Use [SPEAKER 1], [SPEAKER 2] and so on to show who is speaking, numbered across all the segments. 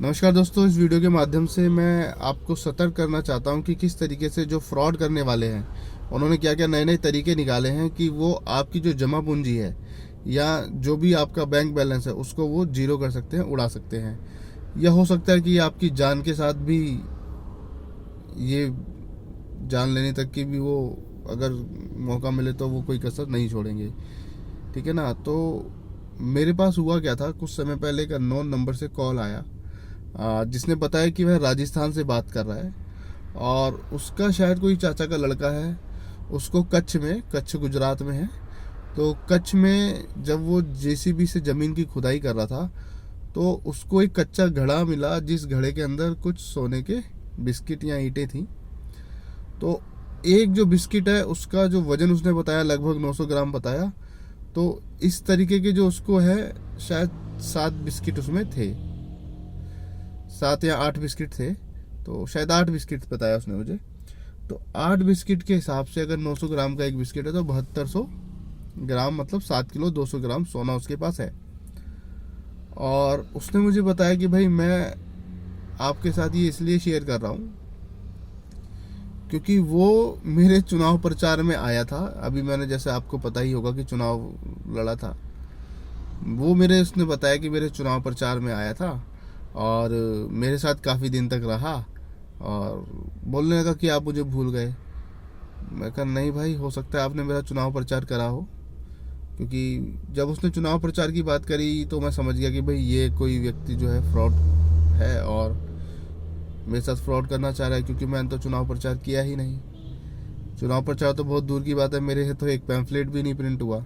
[SPEAKER 1] नमस्कार दोस्तों, इस वीडियो के माध्यम से मैं आपको सतर्क करना चाहता हूं कि किस तरीके से जो फ्रॉड करने वाले हैं उन्होंने क्या क्या नए नए तरीके निकाले हैं कि वो आपकी जो जमा पूंजी है या जो भी आपका बैंक बैलेंस है उसको वो जीरो कर सकते हैं, उड़ा सकते हैं। यह हो सकता है कि आपकी जान के साथ भी ये जान लेने तक की भी वो अगर मौका मिले तो वो कोई कसर नहीं छोड़ेंगे। ठीक है ना। तो मेरे पास हुआ क्या था, कुछ समय पहले एक अननोन नंबर से कॉल आया जिसने बताया कि वह राजस्थान से बात कर रहा है और उसका शायद कोई चाचा का लड़का है। उसको कच्छ गुजरात में है। तो कच्छ में जब वो जेसीबी से ज़मीन की खुदाई कर रहा था तो उसको एक कच्चा घड़ा मिला, जिस घड़े के अंदर कुछ सोने के बिस्किट या ईंटें थी। तो एक जो बिस्किट है उसका जो वजन उसने बताया लगभग 900 ग्राम बताया। तो इस तरीके के जो उसको है शायद 7 बिस्किट उसमें थे, 7 या 8 बिस्किट थे। तो शायद 8 बिस्किट बताया उसने मुझे। तो 8 बिस्किट के हिसाब से अगर 900 ग्राम का एक बिस्किट है तो 7200 ग्राम मतलब 7 किलो 200 ग्राम सोना उसके पास है। और उसने मुझे बताया कि भाई मैं आपके साथ ये इसलिए शेयर कर रहा हूँ क्योंकि वो मेरे चुनाव प्रचार में आया था। अभी मैंने, जैसे आपको पता ही होगा कि चुनाव लड़ा था, वो मेरे उसने बताया कि मेरे चुनाव प्रचार में आया था और मेरे साथ काफ़ी दिन तक रहा और बोलने लगा कि आप मुझे भूल गए। मैं कहा नहीं भाई, हो सकता है आपने मेरा चुनाव प्रचार करा हो, क्योंकि जब उसने चुनाव प्रचार की बात करी तो मैं समझ गया कि भाई ये कोई व्यक्ति जो है फ्रॉड है और मेरे साथ फ्रॉड करना चाह रहा है, क्योंकि मैंने तो चुनाव प्रचार किया ही नहीं। चुनाव प्रचार तो बहुत दूर की बात है, मेरे तो एक पैम्फलेट भी नहीं प्रिंट हुआ।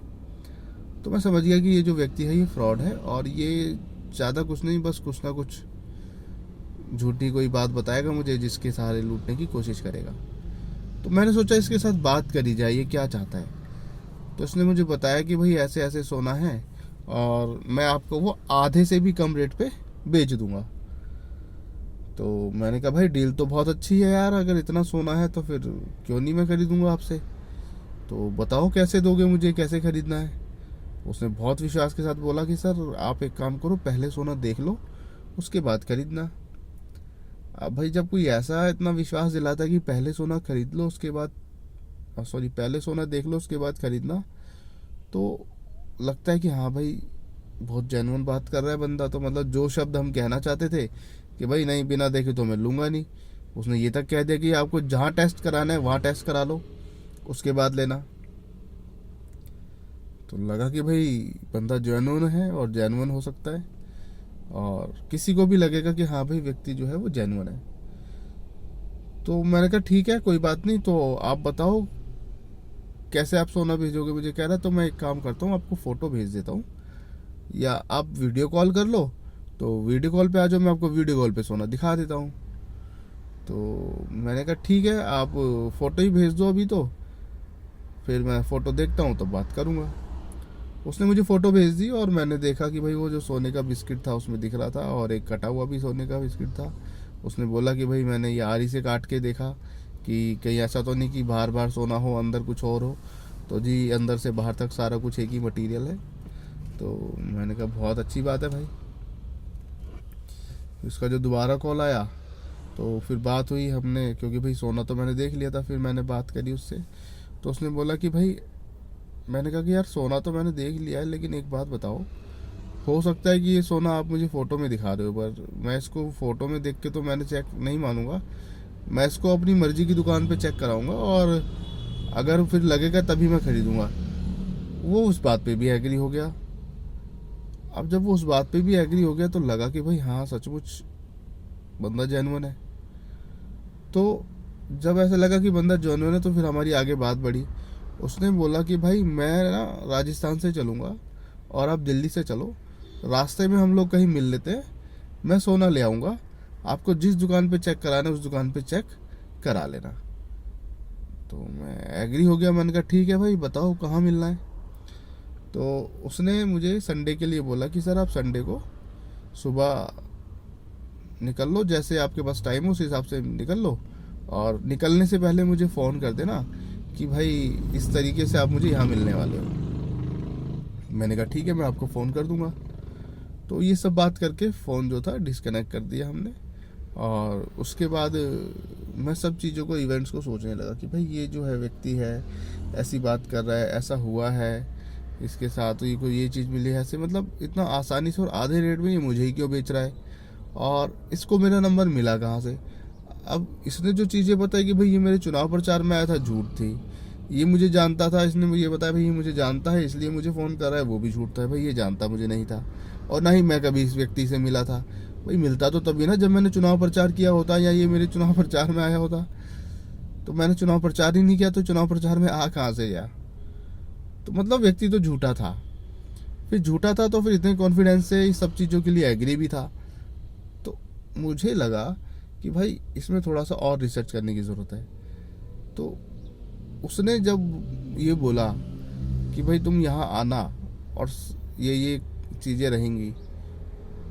[SPEAKER 1] तो मैं समझ गया कि ये जो व्यक्ति है ये फ्रॉड है और ये ज़्यादा कुछ नहीं, बस कुछ ना कुछ झूठी कोई बात बताएगा मुझे जिसके सहारे लूटने की कोशिश करेगा। तो मैंने सोचा इसके साथ बात करी जाए, ये क्या चाहता है। तो उसने मुझे बताया कि भाई ऐसे ऐसे सोना है और मैं आपको वो आधे से भी कम रेट पे बेच दूंगा। तो मैंने कहा भाई डील तो बहुत अच्छी है यार, अगर इतना सोना है तो फिर क्यों नहीं मैं खरीदूंगा आपसे। तो बताओ कैसे दोगे मुझे, कैसे खरीदना है। उसने बहुत विश्वास के साथ बोला कि सर आप एक काम करो, पहले सोना देख लो उसके बाद खरीदना। अब भाई जब कोई ऐसा इतना विश्वास दिलाता है कि पहले सोना खरीद लो उसके बाद, सॉरी पहले सोना देख लो उसके बाद खरीदना, तो लगता है कि हाँ भाई बहुत जेन्युइन बात कर रहा है बंदा। तो मतलब जो शब्द हम कहना चाहते थे कि भाई नहीं बिना देखे तो मैं लूँगा नहीं, उसने ये तक कह दिया कि आपको जहाँ टेस्ट कराना है वहाँ टेस्ट करा लो उसके बाद लेना। तो लगा कि भाई बंदा जेन्युइन है और जेन्युइन हो सकता है और किसी को भी लगेगा कि हाँ भाई व्यक्ति जो है वो जेन्युइन है। तो मैंने कहा ठीक है कोई बात नहीं, तो आप बताओ कैसे आप सोना भेजोगे मुझे। कह रहा है तो मैं एक काम करता हूँ, आपको फ़ोटो भेज देता हूँ या आप वीडियो कॉल कर लो। तो वीडियो कॉल पे आ जाओ, मैं आपको वीडियो कॉल पे सोना दिखा देता हूँ। तो मैंने कहा ठीक है, आप फ़ोटो ही भेज दो अभी, तो फिर मैं फ़ोटो देखता हूँ तो बात करूँगा। उसने मुझे फ़ोटो भेज दी और मैंने देखा कि भाई वो जो सोने का बिस्किट था उसमें दिख रहा था और एक कटा हुआ भी सोने का बिस्किट था। उसने बोला कि भाई मैंने ये आरी से काट के देखा कि कहीं ऐसा तो नहीं कि बाहर बाहर सोना हो अंदर कुछ और हो। तो जी अंदर से बाहर तक सारा कुछ एक ही मटेरियल है। तो मैंने कहा बहुत अच्छी बात है भाई। इसका जो दोबारा कॉल आया तो फिर बात हुई हमने, क्योंकि भाई सोना तो मैंने देख लिया था, फिर मैंने बात करी उससे। तो उसने बोला कि भाई, मैंने कहा कि यार सोना तो मैंने देख लिया है लेकिन एक बात बताओ, हो सकता है कि ये सोना आप मुझे फ़ोटो में दिखा रहे हो पर मैं इसको फ़ोटो में देख के तो मैंने चेक नहीं मानूंगा। मैं इसको अपनी मर्जी की दुकान पे चेक कराऊंगा और अगर फिर लगेगा तभी मैं खरीदूंगा। वो उस बात पे भी एग्री हो गया। अब जब वो उस बात पे भी एग्री हो गया तो लगा कि भाई हाँ सचमुच बंदा जेन्युइन है। तो जब ऐसा लगा कि बंदा जेन्युइन है तो फिर हमारी आगे बात बढ़ी। उसने बोला कि भाई मैं ना राजस्थान से चलूँगा और आप दिल्ली से चलो, रास्ते में हम लोग कहीं मिल लेते हैं, मैं सोना ले आऊँगा, आपको जिस दुकान पे चेक कराना है उस दुकान पे चेक करा लेना। तो मैं एग्री हो गया, मैंने कहा ठीक है भाई बताओ कहाँ मिलना है। तो उसने मुझे संडे के लिए बोला कि सर आप संडे को सुबह निकल लो, जैसे आपके पास टाइम हो उस हिसाब से निकल लो और निकलने से पहले मुझे फ़ोन कर देना कि भाई इस तरीके से आप मुझे यहाँ मिलने वाले हो। मैंने कहा ठीक है मैं आपको फ़ोन कर दूंगा। तो ये सब बात करके फ़ोन जो था डिस्कनेक्ट कर दिया हमने। और उसके बाद मैं सब चीज़ों को, इवेंट्स को सोचने लगा कि भाई ये जो है व्यक्ति है, ऐसी बात कर रहा है, ऐसा हुआ है इसके साथ, ये कोई ये चीज़ मिली है ऐसे, मतलब इतना आसानी से और आधे रेट में ये मुझे ही क्यों बेच रहा है, और इसको मेरा नंबर मिला कहाँ से। अब इसने जो चीज़ें बताई कि भाई ये मेरे चुनाव प्रचार में आया था, झूठ थी। ये मुझे जानता था, इसने मुझे बताया भाई ये मुझे जानता है इसलिए मुझे फ़ोन कर रहा है, वो भी झूठ था। भाई ये जानता मुझे नहीं था, और ना ही मैं कभी इस व्यक्ति से मिला था। भाई मिलता तो तभी ना जब मैंने चुनाव प्रचार किया होता, या ये मेरे चुनाव प्रचार में आया होता। तो मैंने चुनाव प्रचार ही नहीं किया, तो चुनाव प्रचार में आ कहाँ से गया। तो मतलब व्यक्ति तो झूठा था। फिर झूठा था तो फिर इतने कॉन्फिडेंस से इस सब चीज़ों के लिए एग्री भी था। तो मुझे लगा कि भाई इसमें थोड़ा सा और रिसर्च करने की ज़रूरत है। तो उसने जब ये बोला कि भाई तुम यहाँ आना और ये चीज़ें रहेंगी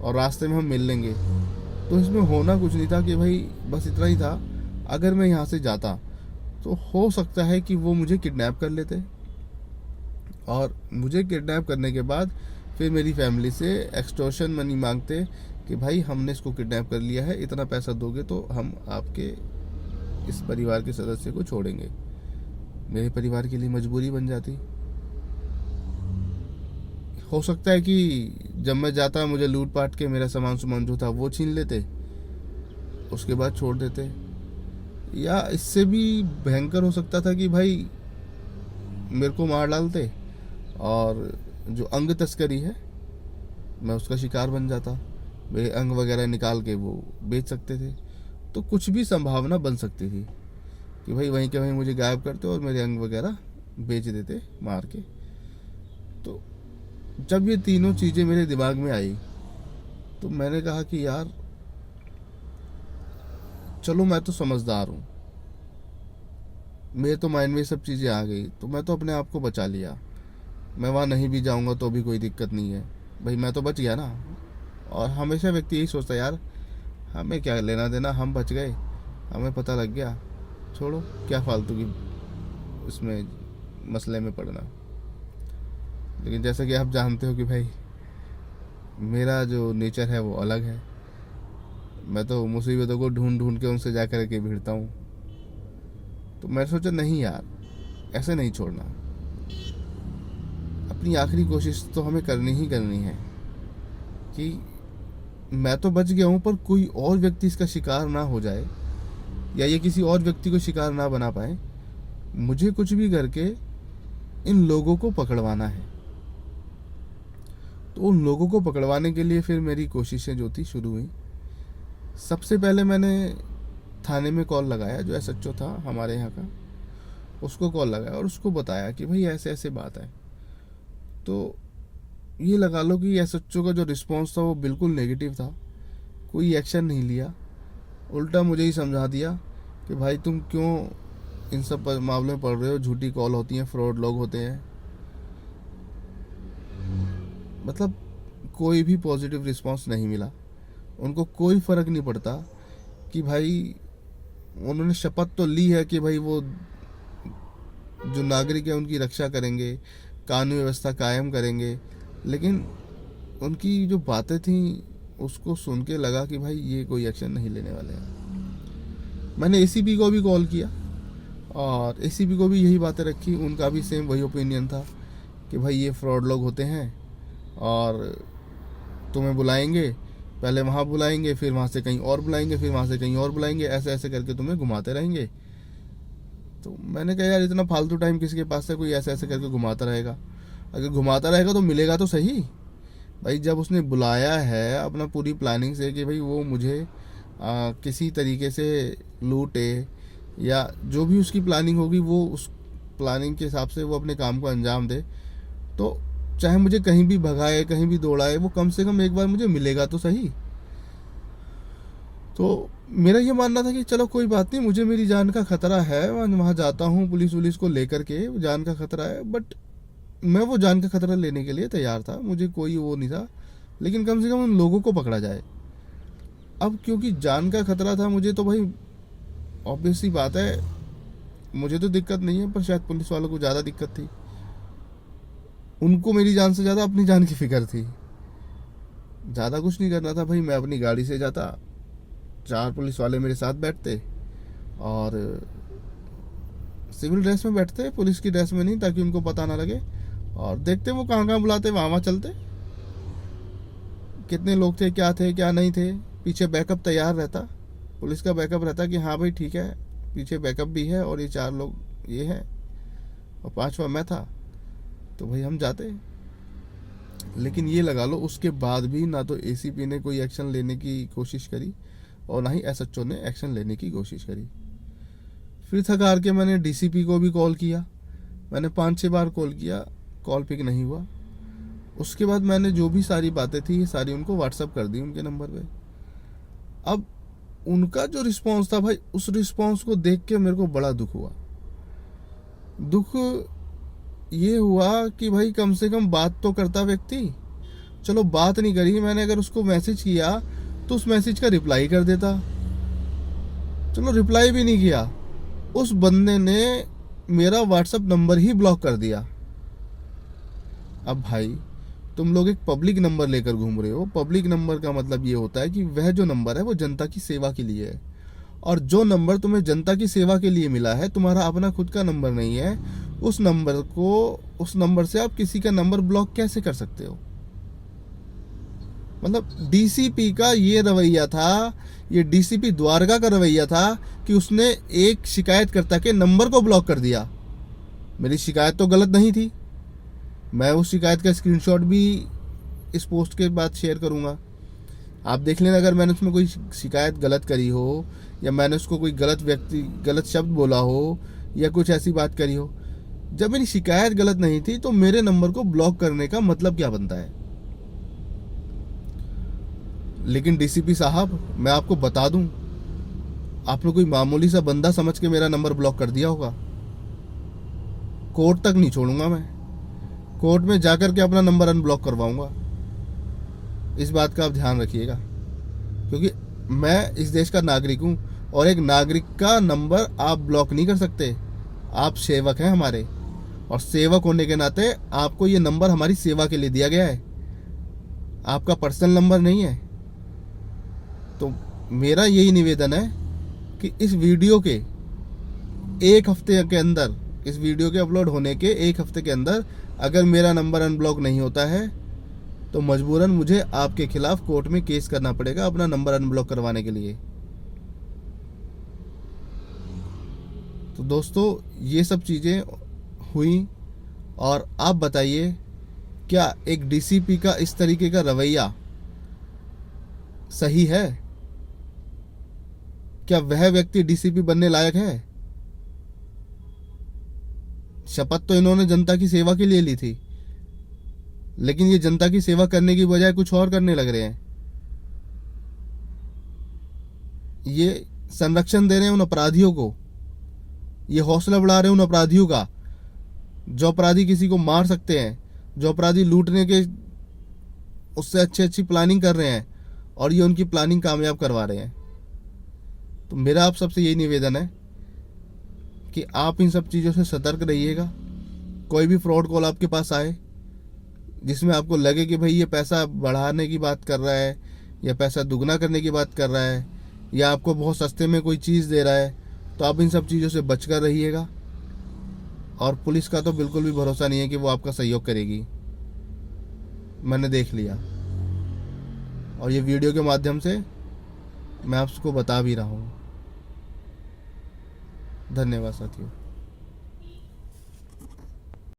[SPEAKER 1] और रास्ते में हम मिल लेंगे, तो इसमें होना कुछ नहीं था कि भाई बस इतना ही था। अगर मैं यहाँ से जाता तो हो सकता है कि वो मुझे किडनैप कर लेते, और मुझे किडनैप करने के बाद फिर मेरी फैमिली से एक्सटॉर्शन मनी मांगते कि भाई हमने इसको किडनैप कर लिया है, इतना पैसा दोगे तो हम आपके इस परिवार के सदस्य को छोड़ेंगे। मेरे परिवार के लिए मजबूरी बन जाती। हो सकता है कि जब मैं जाता मुझे लूट पाट के मेरा सामान जो था वो छीन लेते, उसके बाद छोड़ देते। या इससे भी भयंकर हो सकता था कि भाई मेरे को मार डालते, और जो अंग तस्करी है मैं उसका शिकार बन जाता। मेरे अंग वगैरह निकाल के वो बेच सकते थे। तो कुछ भी संभावना बन सकती थी कि भाई वहीं के वहीं मुझे गायब करते और मेरे अंग वगैरह बेच देते मार के। तो जब ये तीनों चीज़ें मेरे दिमाग में आई तो मैंने कहा कि यार चलो मैं तो समझदार हूँ, मेरे तो माइंड में सब चीज़ें आ गई, तो मैं तो अपने आप को बचा लिया। मैं वहाँ नहीं भी जाऊँगा तो भी कोई दिक्कत नहीं है, भाई मैं तो बच गया ना। और हमेशा व्यक्ति यही सोचता है यार हमें क्या लेना देना, हम बच गए, हमें पता लग गया, छोड़ो क्या फालतू की इसमें मसले में पड़ना। लेकिन जैसा कि आप जानते हो कि भाई मेरा जो नेचर है वो अलग है। मैं तो मुसीबतों को ढूंढ ढूंढ के उनसे जा कर के भिड़ता हूँ। तो मैं सोचा नहीं यार, ऐसे नहीं छोड़ना। अपनी आखिरी कोशिश तो हमें करनी ही करनी है कि मैं तो बच गया हूँ पर कोई और व्यक्ति इसका शिकार ना हो जाए, या ये किसी और व्यक्ति को शिकार ना बना पाए। मुझे कुछ भी करके इन लोगों को पकड़वाना है। तो उन लोगों को पकड़वाने के लिए फिर मेरी कोशिशें जो थी शुरू हुई। सबसे पहले मैंने थाने में कॉल लगाया, जो एसएचओ था हमारे यहाँ का, उसको कॉल लगाया और उसको बताया कि भाई ऐसे ऐसे बात है। तो ये लगा लो कि एसएचओ का जो रिस्पांस था वो बिल्कुल नेगेटिव था। कोई एक्शन नहीं लिया, उल्टा मुझे ही समझा दिया कि भाई तुम क्यों इन सब मामलों में पड़ रहे हो, झूठी कॉल होती हैं, फ्रॉड लोग होते हैं। मतलब कोई भी पॉजिटिव रिस्पांस नहीं मिला। उनको कोई फ़र्क नहीं पड़ता कि भाई उन्होंने शपथ तो ली है कि भाई वो जो नागरिक है उनकी रक्षा करेंगे, कानून व्यवस्था कायम करेंगे, लेकिन उनकी जो बातें थी उसको सुन के लगा कि भाई ये कोई एक्शन नहीं लेने वाले हैं। मैंने एसीपी को भी कॉल किया और एसीपी को भी यही बातें रखी। उनका भी सेम वही ओपिनियन था कि भाई ये फ्रॉड लोग होते हैं और तुम्हें बुलाएंगे, पहले वहाँ बुलाएंगे, फिर वहाँ से कहीं और बुलाएंगे, फिर वहाँ से कहीं और बुलाएंगे, ऐसे ऐसे करके तुम्हें घुमाते रहेंगे। तो मैंने कहा यार इतना फालतू टाइम किसके पास है, कोई ऐसे ऐसे करके घुमाता रहेगा। अगर घुमाता रहेगा तो मिलेगा तो सही। भाई जब उसने बुलाया है अपना पूरी प्लानिंग से कि भाई वो मुझे किसी तरीके से लूटे, या जो भी उसकी प्लानिंग होगी वो उस प्लानिंग के हिसाब से वो अपने काम को अंजाम दे, तो चाहे मुझे कहीं भी भगाए, कहीं भी दौड़ाए, वो कम से कम एक बार मुझे मिलेगा तो सही। तो मेरा ये मानना था कि चलो कोई बात नहीं, मुझे मेरी जान का खतरा है, वहाँ जाता हूँ पुलिस वुलिस को लेकर के, जान का खतरा है, बट मैं वो जान का खतरा लेने के लिए तैयार था, मुझे कोई वो नहीं था, लेकिन कम से कम उन लोगों को पकड़ा जाए। अब क्योंकि जान का खतरा था मुझे, तो भाई ऑब्वियस सी बात है मुझे तो दिक्कत नहीं है, पर शायद पुलिस वालों को ज़्यादा दिक्कत थी। उनको मेरी जान से ज़्यादा अपनी जान की फिक्र थी। ज़्यादा कुछ नहीं करना था भाई। मैं अपनी गाड़ी से जाता, 4 पुलिस वाले मेरे साथ बैठते और सिविल ड्रेस में बैठते, पुलिस की ड्रेस में नहीं, ताकि उनको पता ना लगे, और देखते वो कहाँ कहाँ बुलाते, वहाँ वहाँ चलते। कितने लोग थे, क्या थे क्या नहीं थे, पीछे बैकअप तैयार रहता, पुलिस का बैकअप रहता कि हाँ भाई ठीक है, पीछे बैकअप भी है और ये 4 लोग ये हैं और 5वां मैं था, तो भाई हम जाते। लेकिन ये लगा लो, उसके बाद भी ना तो एसीपी ने कोई एक्शन लेने की कोशिश करी और ना ही एसएचओ ने एक्शन लेने की कोशिश करी। फिर थक हार के मैंने डीसीपी को भी कॉल किया, मैंने 5-6 बार कॉल किया, कॉल पिक नहीं हुआ। उसके बाद मैंने जो भी सारी बातें थी ये सारी उनको व्हाट्सअप कर दी उनके नंबर पे। अब उनका जो रिस्पांस था भाई, उस रिस्पांस को देख के मेरे को बड़ा दुख हुआ। दुख ये हुआ कि भाई कम से कम बात तो करता व्यक्ति। चलो बात नहीं करी, मैंने अगर उसको मैसेज किया तो उस मैसेज का रिप्लाई कर देता। चलो रिप्लाई भी नहीं किया, उस बंदे ने मेरा व्हाट्सअप नंबर ही ब्लॉक कर दिया। अब भाई तुम लोग एक पब्लिक नंबर लेकर घूम रहे हो। पब्लिक नंबर का मतलब ये होता है कि वह जो नंबर है वो जनता की सेवा के लिए है, और जो नंबर तुम्हें जनता की सेवा के लिए मिला है, तुम्हारा अपना खुद का नंबर नहीं है, उस नंबर से आप किसी का नंबर ब्लॉक कैसे कर सकते हो? मतलब डीसीपी का ये रवैया था, ये डीसीपी द्वारका का रवैया था कि उसने एक शिकायतकर्ता के नंबर को ब्लॉक कर दिया। मेरी शिकायत तो गलत नहीं थी, मैं उस शिकायत का स्क्रीनशॉट भी इस पोस्ट के बाद शेयर करूंगा, आप देख लेना। अगर मैंने उसमें कोई शिकायत गलत करी हो, या मैंने उसको कोई गलत शब्द बोला हो, या कुछ ऐसी बात करी हो, जब मेरी शिकायत गलत नहीं थी तो मेरे नंबर को ब्लॉक करने का मतलब क्या बनता है? लेकिन डीसीपी साहब, मैं आपको बता दूं, आपने कोई मामूली सा बंदा समझ के मेरा नंबर ब्लॉक कर दिया होगा। कोर्ट तक नहीं छोड़ूंगा मैं, कोर्ट में जाकर के अपना नंबर अनब्लॉक करवाऊंगा। इस बात का आप ध्यान रखिएगा, क्योंकि मैं इस देश का नागरिक हूं, और एक नागरिक का नंबर आप ब्लॉक नहीं कर सकते। आप सेवक हैं हमारे, और सेवक होने के नाते आपको ये नंबर हमारी सेवा के लिए दिया गया है, आपका पर्सनल नंबर नहीं है। तो मेरा यही निवेदन है कि इस वीडियो के 1 हफ्ते के अंदर, इस वीडियो के अपलोड होने के 1 हफ्ते के अंदर अगर मेरा नंबर अनब्लॉक नहीं होता है तो मजबूरन मुझे आपके खिलाफ कोर्ट में केस करना पड़ेगा अपना नंबर अनब्लॉक करवाने के लिए। तो दोस्तों, ये सब चीज़ें हुई, और आप बताइए, क्या एक डीसीपी का इस तरीके का रवैया सही है? क्या वह व्यक्ति डीसीपी बनने लायक है? शपथ तो इन्होंने जनता की सेवा के लिए ली थी, लेकिन ये जनता की सेवा करने की बजाय कुछ और करने लग रहे हैं। ये संरक्षण दे रहे हैं उन अपराधियों को, ये हौसला बढ़ा रहे हैं उन अपराधियों का, जो अपराधी किसी को मार सकते हैं, जो अपराधी लूटने के उससे अच्छी प्लानिंग कर रहे हैं, और ये उनकी प्लानिंग कामयाब करवा रहे हैं। तो मेरा आप सबसे यही निवेदन है कि आप इन सब चीज़ों से सतर्क रहिएगा। कोई भी फ्रॉड कॉल आपके पास आए जिसमें आपको लगे कि भाई ये पैसा बढ़ाने की बात कर रहा है, या पैसा दुगना करने की बात कर रहा है, या आपको बहुत सस्ते में कोई चीज़ दे रहा है, तो आप इन सब चीज़ों से बचकर रहिएगा। और पुलिस का तो बिल्कुल भी भरोसा नहीं है कि वो आपका सहयोग करेगी, मैंने देख लिया, और ये वीडियो के माध्यम से मैं आपको बता भी रहा हूँ। धन्यवाद साथियों।